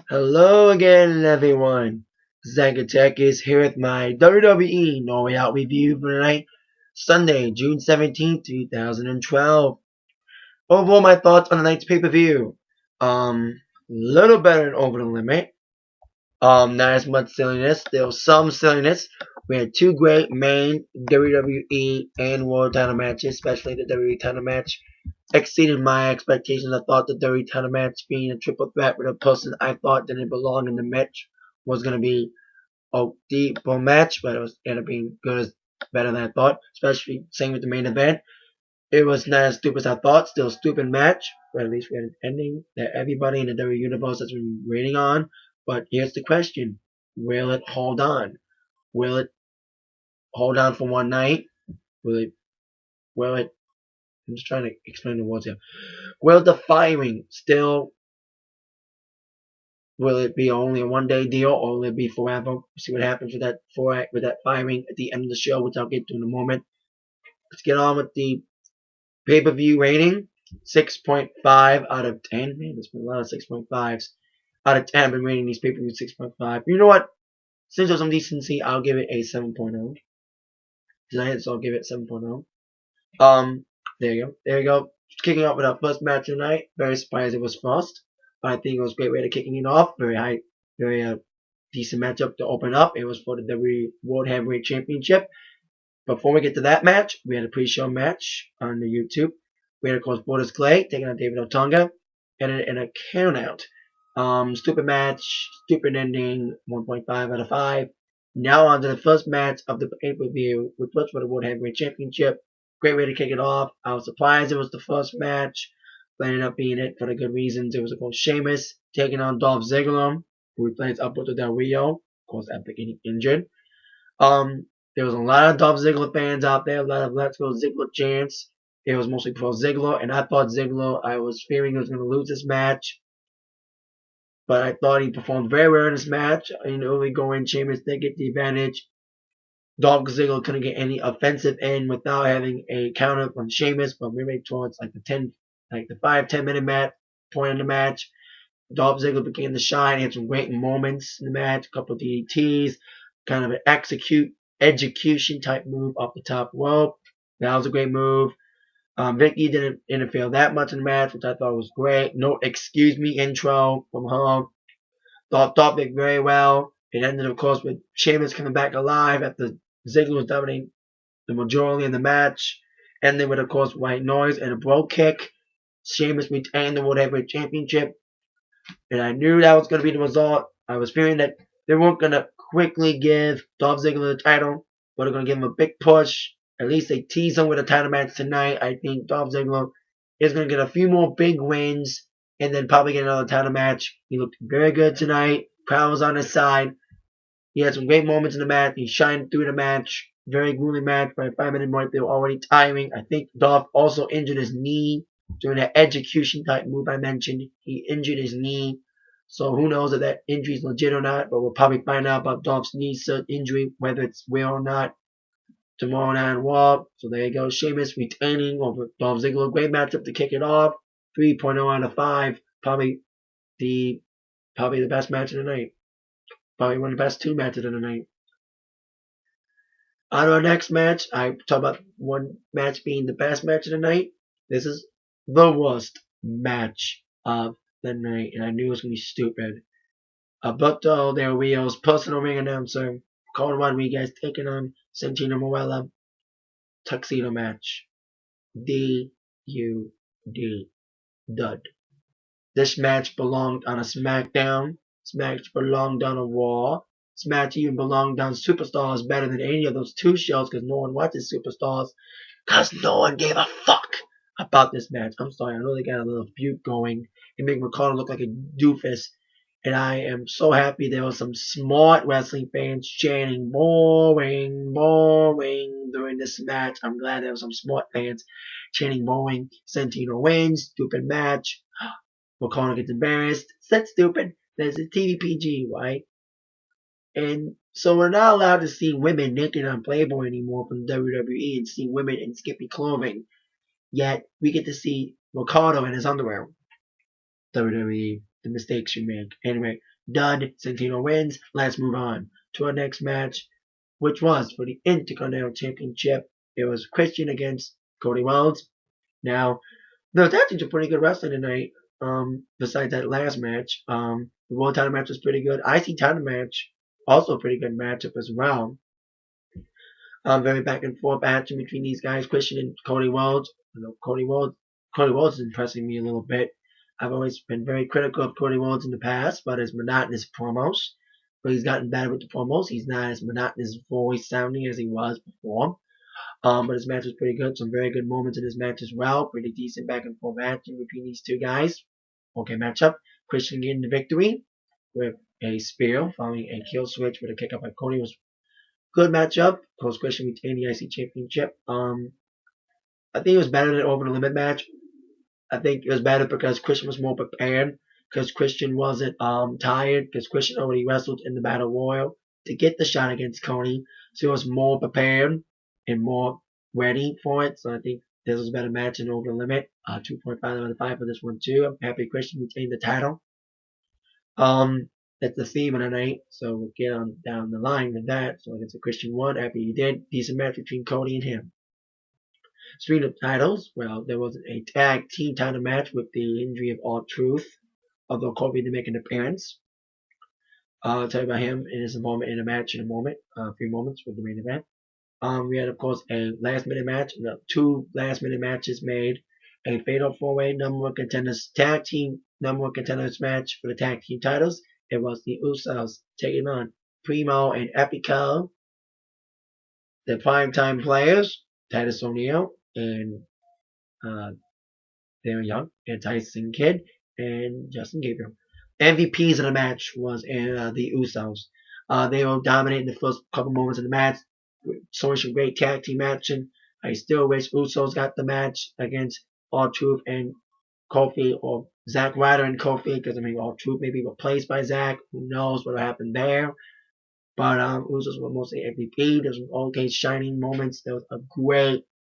Hello again, everyone. Zangatech is here with my WWE No Way Out review for tonight, Sunday, June 17th, 2012. Overall, my thoughts on tonight's pay-per-view. Little better than Over the Limit. Not as much silliness. There was some silliness. We had two great main WWE and World title matches, especially the WWE title match. Exceeded my expectations. I thought the WWE title match, being a triple threat with a person I thought didn't belong in the match, was going to be a deep match, but it was ended up being good, as better than I thought. Especially same with the main event. It was not as stupid as I thought. Still a stupid match, but at least we had an ending that everybody in the WWE universe has been waiting on. But here's the question: will it hold on? Will it hold on for one night? Will it? Will it? I'm just trying to explain the words here. Will the firing still? Will it be only a one-day deal, or will it be forever? We'll see what happens with that firing at the end of the show, which I'll get to in a moment. Let's get on with the pay-per-view rating. 6.5 out of 10. Man, there's been a lot of 6.5s out of 10. I've been rating these pay-per-views 6.5. You know what? Since there's some decency, I'll give it a 7.0. Tonight, so I'll give it 7.0. There you go. There you go. Kicking off with our first match tonight. Very surprised it was first. But I think it was a great way to kicking it off. Very decent matchup to open up. It was for the WWE World Heavyweight Championship. Before we get to that match, we had a pre-show match on the YouTube. We had, of course, Brodus taking on David Ortunga, and a count out. Stupid match, stupid ending, 1.5 out of 5. Now on to the first match of the pay-per-view, which was for the World Heavyweight Championship. Great way to kick it off. I was surprised it was the first match, but ended up being it for the good reasons. It was, of course, Sheamus taking on Dolph Ziggler, who replaced Alberto Del Rio, of course, after getting injured. There was a lot of Dolph Ziggler fans out there, a lot of Let's Go Ziggler chants. It was mostly pro Ziggler, and I thought Ziggler, I was fearing he was going to lose this match. But I thought he performed very well in this match. In the early going, Sheamus did get the advantage. Dolph Ziggler couldn't get any offensive in without having a counter from Sheamus, but maybe towards like the 5-10 minute point in the match, Dolph Ziggler began to shine. He had some great moments in the match, a couple of DDTs, kind of an execution type move off the top rope. That was a great move. Vicky didn't interfere that much in the match, which I thought was great. No excuse me intro from her. Thought it very well. It ended, of course, with Sheamus coming back alive after Ziggler was dominating the majority of the match. Ended with, of course, white noise and a bro kick. Sheamus retained the World Heavyweight Championship. And I knew that was going to be the result. I was fearing that they weren't going to quickly give Dolph Ziggler the title, but they're going to give him a big push. At least they tease him with a title match tonight. I think Dolph Ziggler is going to get a few more big wins and then probably get another title match. He looked very good tonight. Crowd was on his side. He had some great moments in the match. He shined through the match. Very grueling match. By the 5-minute mark, they were already tiring. I think Dolph also injured his knee during that execution type move I mentioned. He injured his knee. So who knows if that injury is legit or not. But we'll probably find out about Dolph's knee injury, whether it's real or not, tomorrow night on Raw. So there you go. Sheamus retaining over Dolph Ziggler. Great matchup to kick it off. 3.0 out of 5. Probably the best match of the night. Probably one of the best two matches of the night. On our next match, I talk about one match being the best match of the night. This is the worst match of the night, and I knew it was going to be stupid. Alberto Del Rio's personal ring announcer, Cody Rodriguez, taking on Santino Marella. Tuxedo match. D-U-D. Dud. This match belonged on a SmackDown. This match belonged on a Raw. This match even belonged on Superstars better than any of those two shows because no one watches Superstars because no one gave a fuck about this match. I'm sorry, I know they got a little feud going and make Ricardo look like a doofus. And I am so happy there were some smart wrestling fans chanting boring, boring during this match. I'm glad there were some smart fans chanting boring. Santino wins, stupid match. Ricardo gets embarrassed. That's stupid. There's a TVPG, right? And so we're not allowed to see women naked on Playboy anymore from WWE and see women in skimpy clothing. Yet we get to see Ricardo in his underwear. WWE. the mistakes you make. Anyway, done. Santino wins. Let's move on to our next match, which was for the Intercontinental Championship. It was Christian against Cody Rhodes. Now, the tag teams are pretty good wrestling tonight. Besides that last match, the World Title match was pretty good. IC Title match, also a pretty good matchup as well. Very back and forth action between these guys, Christian and Cody Rhodes. You know, Cody Rhodes is impressing me a little bit. I've always been very critical of Cody Rhodes in the past, but his monotonous promos. But he's gotten better with the promos. He's not as monotonous voice sounding as he was before. But his match was pretty good. Some very good moments in his match as well. Pretty decent back and forth action between these two guys. Okay, matchup. Christian getting the victory with a spear following a kill switch with a kick up by Cody. Was good matchup. Of course, Christian retained the IC Championship. I think it was better than Over the Limit match. I think it was better because Christian was more prepared. Because Christian wasn't tired. Because Christian already wrestled in the Battle Royal to get the shot against Cody. So he was more prepared and more ready for it. So I think this was a better match than Over the Limit. 2.5 out of 5 for this one too. I'm happy Christian retained the title. That's the theme of the night. So we'll get on down the line with that. So it's a Christian won. Happy he did. Decent match between Cody and him. Speaking of titles, well, there was a tag team title match with the injury of R-Truth, although Kofi didn't make an appearance. I'll tell you about him and his involvement in a match in a moment, a few moments with the main event. We had, of course, a last-minute match, two last-minute matches made, a fatal four-way number one contenders tag team number one contenders match for the tag team titles. It was the Usos taking on Primo and Epico, the primetime players, Titus O'Neil and Darren Young, and Tyson Kidd, and Justin Gabriel. MVPs of the match was the Usos. They were dominating the first couple moments of the match, showing some great tag team action. I still wish Usos got the match against R-Truth and Kofi, or Zack Ryder and Kofi, because I mean R-Truth may be replaced by Zack. Who knows what will happen there? But Usos were mostly MVP. There's some okay shining moments. There was a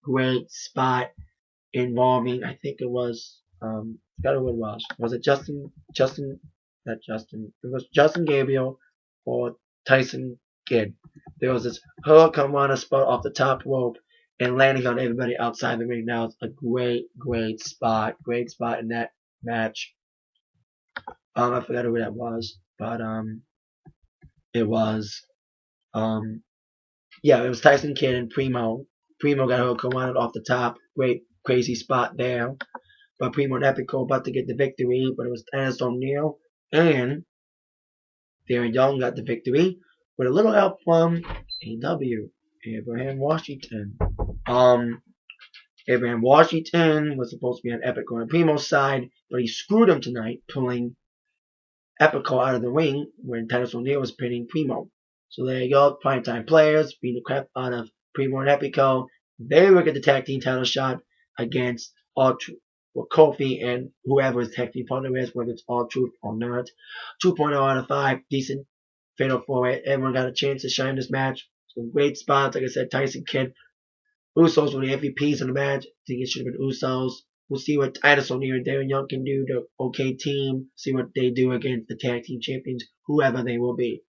great spot involving, I think it was, I forgot who it was. Was it not Justin. It was Justin Gabriel or Tyson Kidd. There was this hurricane spot off the top rope and landing on everybody outside the ring. Now it's a great spot in that match. I forgot who that was, but it was it was Tyson Kidd and Primo. Primo got hurricane off the top. Great crazy spot there. But Primo and Epico about to get the victory, but it was Titus O'Neil and Darren Young got the victory with a little help from AW, Abraham Washington. Abraham Washington was supposed to be on Epico and Primo's side, but he screwed him tonight, pulling Epico out of the ring when Titus O'Neil was pinning Primo. So there you go, primetime players beating the crap out of Primo and Epico. They will get the tag team title shot against R-Truth, or Kofi and whoever his tag team partner is, whether it's R-Truth or not. 2.0 out of 5, decent fatal four-way. Everyone got a chance to shine this match. Some great spots, like I said, Tyson Kidd. Usos were the MVPs of the match. I think it should have been Usos. We'll see what Titus O'Neil and Darren Young can do. The OK team. See what they do against the tag team champions, whoever they will be.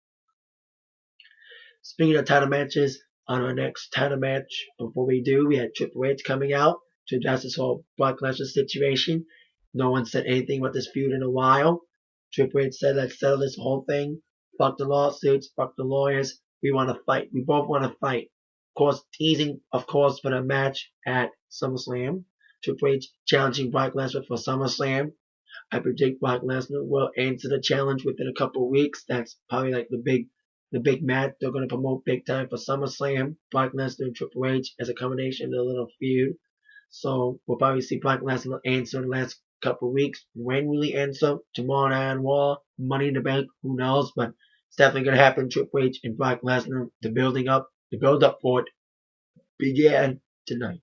Speaking of title matches, on our next title match, before we do, we had Triple H coming out to address this whole Brock Lesnar situation. No one said anything about this feud in a while. Triple H said, let's settle this whole thing. Fuck the lawsuits, fuck the lawyers. We want to fight. We both want to fight. Of course, teasing, of course, for the match at SummerSlam. Triple H challenging Brock Lesnar for SummerSlam. I predict Brock Lesnar will answer the challenge within a couple of weeks. That's probably like the big match they're going to promote big time for SummerSlam. Brock Lesnar and Triple H as a combination of a little feud. So we'll probably see Brock Lesnar answer in the last couple of weeks. When will he answer? Tomorrow night on Raw? Money in the Bank? Who knows? But it's definitely going to happen. Triple H and Brock Lesnar. The build up for it began tonight.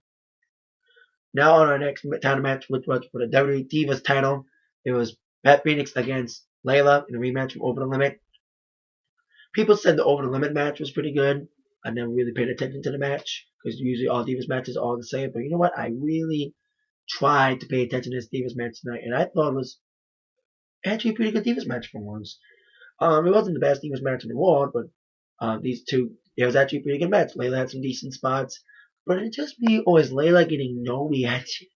Now on our next title match, which was for the WWE Divas title, it was Beth Phoenix against LAYLA in a rematch from Over the Limit. People said the Over the Limit match was pretty good. I never really paid attention to the match because usually all Divas matches are all the same. But you know what? I really tried to pay attention to this Divas match tonight, and I thought it was actually a pretty good Divas match for once. It wasn't the best Divas match in the world, but these two, it was actually a pretty good match. Layla had some decent spots, but it just me, or is Layla getting no reaction?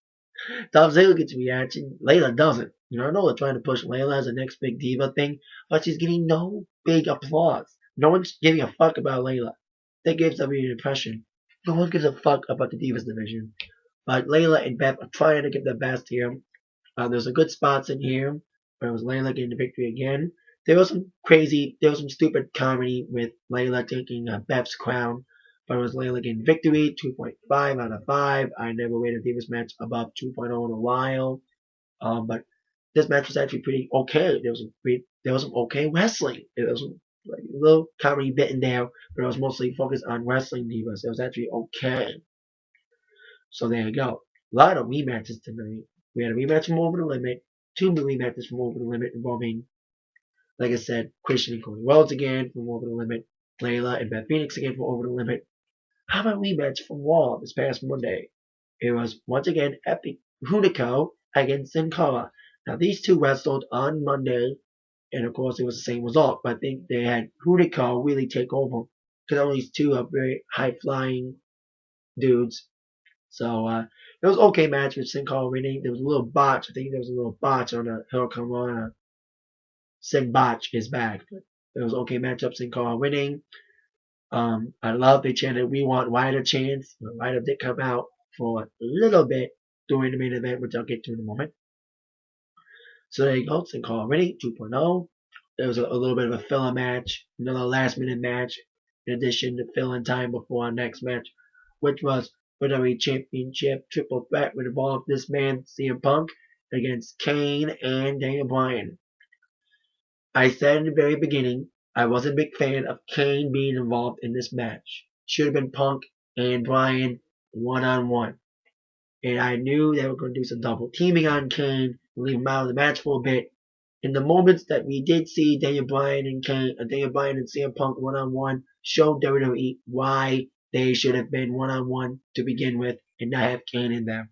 Dolph Ziggler gets a reaction, Layla doesn't. I know they're trying to push Layla as the next big diva thing, but she's getting no big applause. No one's giving a fuck about Layla. That gives W an impression. No one gives a fuck about the Divas division. But Layla and Beth are trying to get their best here. There's some good spots in here. Where it was Layla getting the victory again. There was some stupid comedy with Layla taking Beth's crown. But it was Layla getting victory, 2.5 out of 5. I never rated a Divas match above 2.0 in a while. But this match was actually pretty okay. There was some okay wrestling. There was some like, a little comedy bit in there, but it was mostly focused on wrestling divas. It was actually okay. So there you go. A lot of rematches tonight. We had a rematch from Over the Limit, two rematches from Over the Limit involving, like I said, Christian and Cody Rhodes again from Over the Limit, Layla and Beth Phoenix again from Over the Limit. How about rematch from Raw this past Monday? It was once again Epic Hunico against Cara. Now these two wrestled on Monday, and of course it was the same result. But I think they had Hunico really take over because all these two are very high flying dudes. So it was okay match with Sin Cara winning. There was a little botch. I think there was a little botch on a Hurricane Sin botch is back, but it was okay matchup. Sin Cara winning. I love they chanted "We want Ryder" chants. Ryder did come out for a little bit during the main event, which I'll get to in a moment. So there you go. Sin Cara winning 2.0. There was a little bit of a filler match, another last minute match, in addition to filling time before our next match, which was WWE Championship Triple Threat, which involved this man, CM Punk, against Kane and Daniel Bryan. I said in the very beginning, I wasn't a big fan of Kane being involved in this match. Should have been Punk and Bryan one-on-one. And I knew they were going to do some double teaming on Kane, leave him out of the match for a bit. In the moments that we did see Daniel Bryan and CM Punk one-on-one, showed WWE why they should have been one-on-one to begin with and not have Kane in there.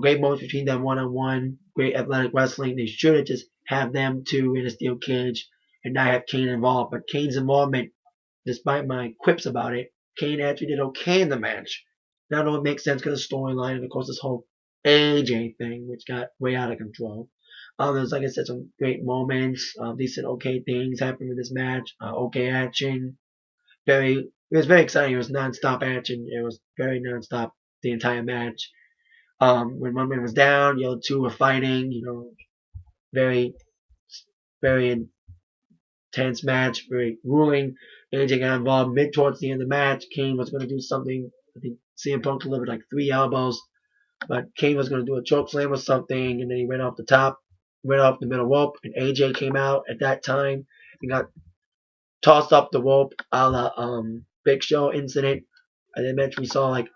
Great moments between them one-on-one, great athletic wrestling. They should have just have them two in a steel cage and not have Kane involved. But Kane's involvement, despite my quips about it, Kane actually did okay in the match. Now I know it makes sense because of the storyline and of course this whole AJ thing, which got way out of control. There's, like I said, some great moments, decent okay things happened in this match, okay action. It was very exciting. It was non-stop action. It was very non-stop the entire match. When one man was down, the other two were fighting. Very, very intense match, very grueling. AJ got involved mid towards the end of the match. Kane was going to do something. I think CM Punk delivered like 3 elbows, but Kane was going to do a choke slam or something, and then he went off the top, went off the middle rope, and AJ came out at that time and got tossed up the rope, a la Big Show incident. And then we saw like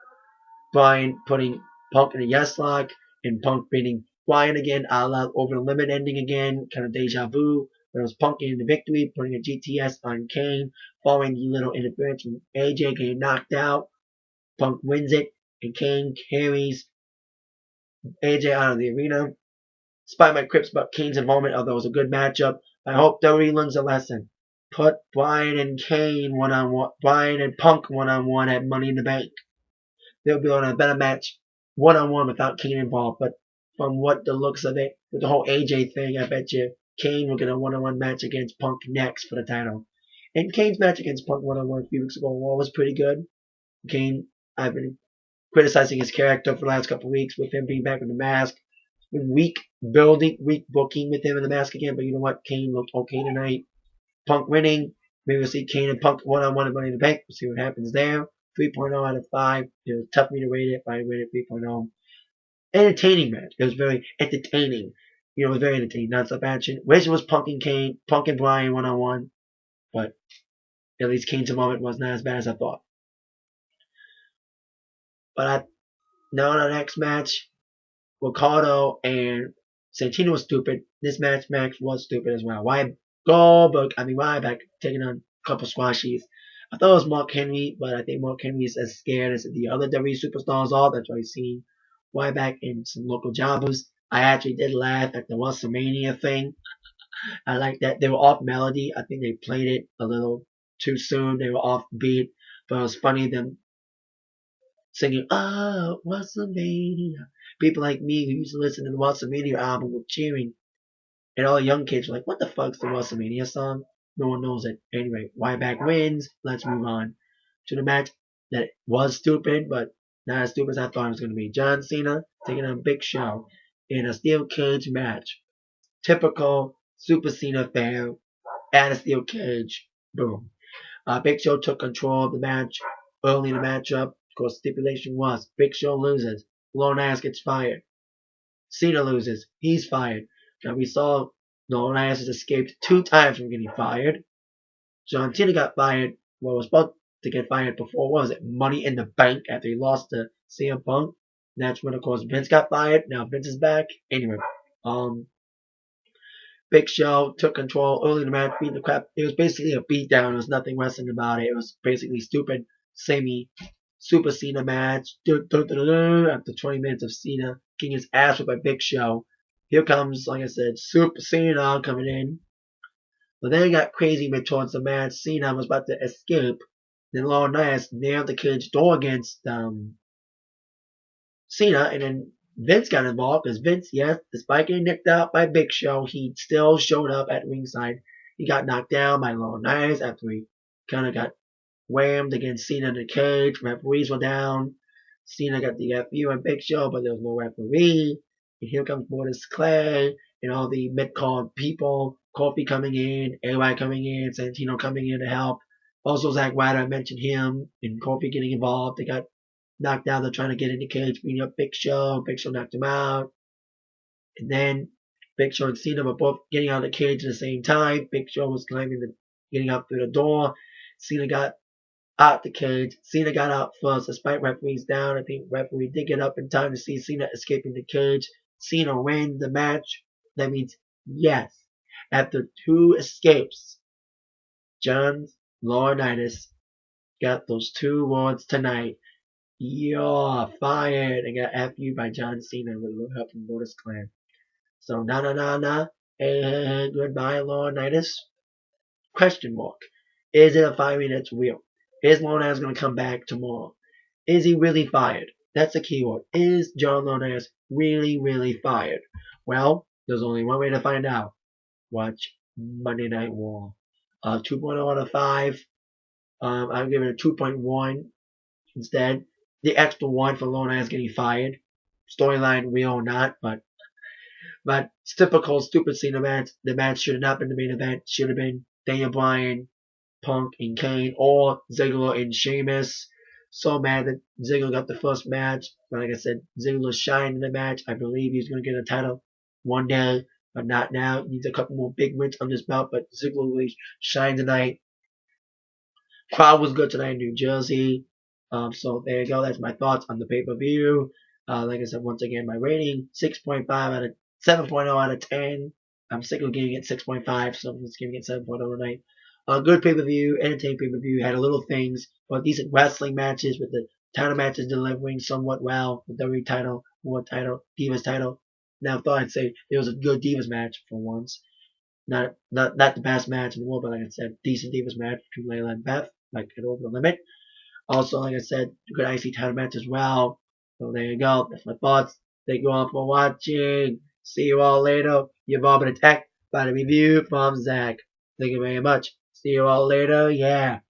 Bryan putting Punk in a yes lock, and Punk beating Bryan again, a la Over the Limit ending again, kind of deja vu. But it was Punk getting the victory, putting a GTS on Kane, following the little interference from AJ getting knocked out. Punk wins it, and Kane carries AJ out of the arena. Despite my quips about Kane's involvement, although it was a good matchup, I hope WWE learns a lesson. Put Bryan and Kane one-on-one, Bryan and Punk one-on-one at Money in the Bank. They'll be on a better match one-on-one without Kane involved. But from what the looks of it, with the whole AJ thing, I bet you Kane will get a one-on-one match against Punk next for the title. And Kane's match against Punk one-on-one a few weeks ago was pretty good. Kane, I've been criticizing his character for the last couple of weeks with him being back with the mask. Weak building, weak booking with him in the mask again, but you know what? Kane looked okay tonight. Punk winning. Maybe we'll see Kane and Punk one-on-one at Money in the Bank. We'll see what happens there. 3.0 out of 5. It was tough for me to rate it, but I rated it 3.0. Entertaining match. It was very entertaining. It was very entertaining. Non-stop action. Wish it was Punk and Kane, Punk and Bryan one-on-one, but at least Kane's moment was not as bad as I thought. But now in our next match, Ricardo and Santino was stupid. This match was stupid as well. Ryback taking on a couple squashies. I thought it was Mark Henry, but I think Mark Henry is as scared as the other WWE superstars are. That's why he's seen Ryback and some local jobbers. I actually did laugh at the WrestleMania thing. I like that they were off melody. I think they played it a little too soon. They were off beat, but it was funny them singing, "Oh, WrestleMania." People like me who used to listen to the WrestleMania album were cheering, and all the young kids were like, "What the fuck's the WrestleMania song?" No one knows it. Anyway, Ryback wins. Let's move on to the match that was stupid, but not as stupid as I thought it was going to be. John Cena taking on Big Show in a steel cage match. Typical Super Cena fare at a steel cage. Boom. Big Show took control of the match early in the matchup. Of course, stipulation was Big Show loses. Laurinaitis gets fired. Cena loses. He's fired. Now we saw Laurinaitis has escaped 2 times from getting fired. John Cena got fired. Well, was about to get fired before. What was it? Money in the Bank after he lost to CM Punk. That's when, of course, Vince got fired. Now Vince is back. Anyway, Big Show took control early in the match, beating the crap. It was basically a beatdown. There was nothing wrestling about it. It was basically stupid, samey Super Cena match. After 20 minutes of Cena getting his ass whipped by Big Show, here comes, like I said, Super Cena coming in. But then it got crazy mid towards the match. Cena was about to escape. Then Laurinaitis nailed the cage door against Cena, and then Vince got involved because Vince, yes, despite getting nicked out by Big Show, he still showed up at ringside. He got knocked down by Laurinaitis after he kind of got whammed against Cena in the cage. Referees were down. Cena got the FU and Big Show, but there was no referee. And here comes Brodus Clay and all the mid-card people. Kofi coming in, AY coming in, Santino coming in to help. Also, Zack Ryder, I mentioned him, and Kofi getting involved. They got knocked out. They're trying to get in the cage, beating up Big Show. Big Show knocked him out. And then Big Show and Cena were both getting out of the cage at the same time. Big Show was getting out through the door. Cena got out the cage. Cena got out first, despite referees down. I think referee did get up in time to see Cena escaping the cage. Cena wins the match. That means, yes, after 2 escapes, John Laurinaitis got those 2 awards tonight. You're fired, and got FU by John Cena with a little help from Brodus Clan. So, and goodbye, Laurinaitis. Question mark. Is it a firing that's real? Is Laurinaitis going to come back tomorrow? Is he really fired? That's the keyword. Is John Laurinaitis really fired? Well, there's only one way to find out. Watch Monday Night Raw. 2.0 out of 5. I'm giving it a 2.1 instead. The extra 1 for Laurinaitis getting fired. Storyline real or not, but it's typical stupid Cena match. The match should have not been the main event. Should have been Daniel Bryan, Punk, and Kane, or Ziggler and Sheamus. So mad that Ziggler got the first match. But like I said, Ziggler shined in the match. I believe he's going to get a title one day, but not now. He needs a couple more big wins on his belt, but Ziggler really shined tonight. Crowd was good tonight in New Jersey. So there you go. That's my thoughts on the pay-per-view. Like I said, once again, my rating, 6.5 out of 7.0 out of 10. I'm sick of giving it 6.5, so I'm just giving it 7.0 tonight. Good pay-per-view, entertaining pay-per-view, had a little things, but decent wrestling matches with the title matches delivering somewhat well. The WWE title, World title, Divas title. Now I thought I'd say it was a good Divas match for once. Not the best match in the world, but like I said, decent Divas match between LAYLA and BETH, like it over the limit. Also, like I said, good IC title match as well. So there you go. That's my thoughts. Thank you all for watching. See you all later. You've all been attacked by the review from Zach. Thank you very much. See you all later. Yeah.